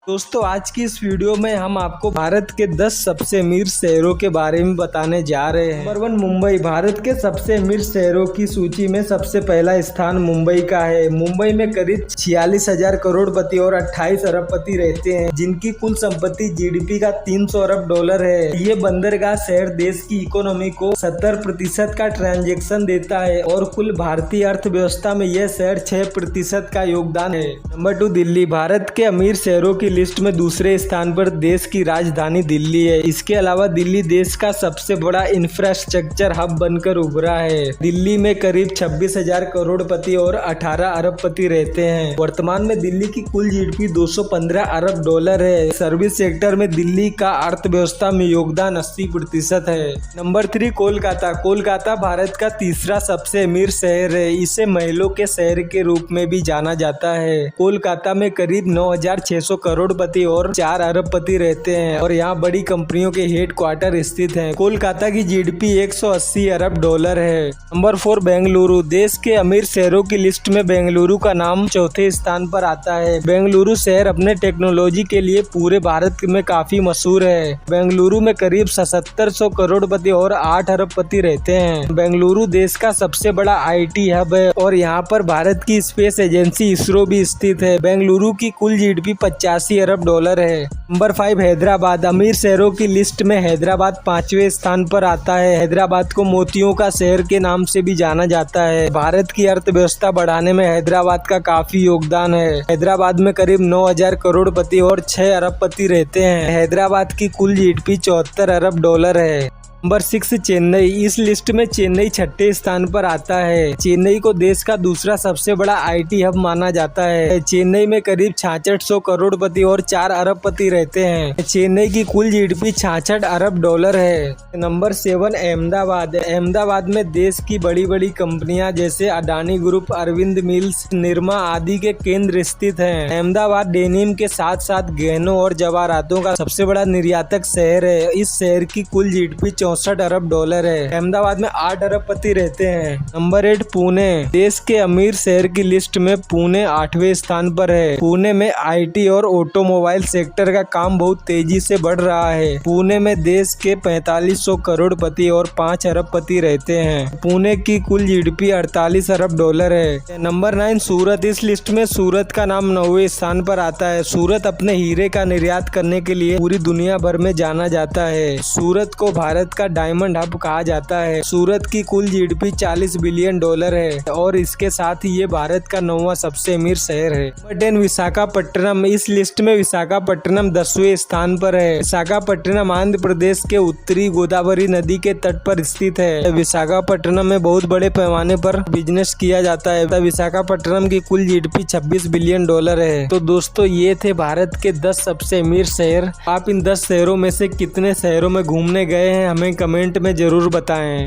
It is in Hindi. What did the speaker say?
दोस्तों आज की इस वीडियो में हम आपको भारत के 10 सबसे अमीर शहरों के बारे में बताने जा रहे हैं। नंबर 1 मुंबई। भारत के सबसे अमीर शहरों की सूची में सबसे पहला स्थान मुंबई का है। मुंबई में करीब 46,000 करोड़पति और 28 अरबपति रहते हैं, जिनकी कुल संपत्ति जीडीपी का 300 अरब डॉलर है। ये बंदरगाह शहर देश की इकोनॉमी को 70% का ट्रांजैक्शन देता है और कुल भारतीय अर्थव्यवस्था में यह शहर 6% का योगदान है। नंबर 2 दिल्ली। भारत के अमीर शहरों की लिस्ट में दूसरे स्थान पर देश की राजधानी दिल्ली है। इसके अलावा दिल्ली देश का सबसे बड़ा इंफ्रास्ट्रक्चर हब बनकर उभरा है। दिल्ली में करीब 26,000 करोड़पति और 18 अरबपति रहते हैं। वर्तमान में दिल्ली की कुल जीडीपी 215 अरब डॉलर है। सर्विस सेक्टर में दिल्ली का अर्थव्यवस्था में योगदान 80% है। नंबर 3 कोलकाता। कोलकाता भारत का तीसरा सबसे अमीर शहर है। इसे महलों के शहर के रूप में भी जाना जाता है। कोलकाता में करीब 9,600 करोड़पति और 4 अरबपति रहते हैं और यहाँ बड़ी कंपनियों के हेड क्वार्टर स्थित हैं। कोलकाता की जीडीपी 180 अरब डॉलर है। नंबर 4 बेंगलुरु। देश के अमीर शहरों की लिस्ट में बेंगलुरु का नाम चौथे स्थान पर आता है। बेंगलुरु शहर अपने टेक्नोलॉजी के लिए पूरे भारत में काफी मशहूर है। बेंगलुरु में करीब 7700 करोड़पति और 8 अरबपति रहते हैं। बेंगलुरु देश का सबसे बड़ा IT हब है और यहाँ पर भारत की स्पेस एजेंसी इसरो भी स्थित है। बेंगलुरु की कुल जीडीपी 85 अरब डॉलर है। नंबर 5 हैदराबाद। अमीर शहरों की लिस्ट में हैदराबाद 5वें स्थान पर आता है। हैदराबाद को मोतियों का शहर के नाम से भी जाना जाता है। भारत की अर्थव्यवस्था बढ़ाने में हैदराबाद का काफी योगदान है। हैदराबाद में करीब 9,000 करोड़पति और 6 अरबपति रहते हैं। हैदराबाद की कुल जीडीपी 74 अरब डॉलर है। नंबर 6 चेन्नई। इस लिस्ट में चेन्नई 6ठे स्थान पर आता है। चेन्नई को देश का दूसरा सबसे बड़ा IT हब माना जाता है। चेन्नई में करीब 6600 करोड़पति और 4 अरबपति रहते हैं। चेन्नई की कुल जीडीपी 66 अरब डॉलर है। नंबर 7 अहमदाबाद। अहमदाबाद में देश की बड़ी बड़ी कंपनियां जैसे अडानी ग्रुप, अरविंद मिल्स, निरमा आदि के केंद्र स्थित हैं। अहमदाबाद डेनिम के साथ साथ गहनों और जवाहरातों का सबसे बड़ा निर्यातक शहर है। इस शहर की कुल जीडीपी 64 अरब डॉलर है। अहमदाबाद में 8 अरबपति रहते हैं। नंबर 8 पुणे। देश के अमीर शहर की लिस्ट में पुणे 8वें स्थान पर है। पुणे में IT और ऑटोमोबाइल सेक्टर का काम बहुत तेजी से बढ़ रहा है। पुणे में देश के 4500 करोड़पति और 5 अरबपति रहते हैं। पुणे की कुल जीडीपी 48 अरब डॉलर है। नंबर 9 सूरत। इस लिस्ट में सूरत का नाम 9वें स्थान पर आता है। सूरत अपने हीरे का निर्यात करने के लिए पूरी दुनिया भर में जाना जाता है। सूरत को भारत का डायमंड हब कहा जाता है। सूरत की कुल जीडीपी 40 बिलियन डॉलर है और इसके साथ ही ये भारत का 9वां सबसे अमीर शहर है। नंबर 10 विशाखापट्टनम। इस लिस्ट में विशाखापट्टनम 10वें स्थान पर है। विशाखापट्टनम आंध्र प्रदेश के उत्तरी गोदावरी नदी के तट पर स्थित है। विशाखापट्टनम में बहुत बड़े पैमाने पर बिजनेस किया जाता है। विशाखापट्टनम की कुल जीडीपी 26 बिलियन डॉलर है। तो दोस्तों ये थे भारत के 10 सबसे अमीर शहर। आप इन 10 शहरों में से कितने शहरों में घूमने गए हैं हमें कमेंट में जरूर बताएं।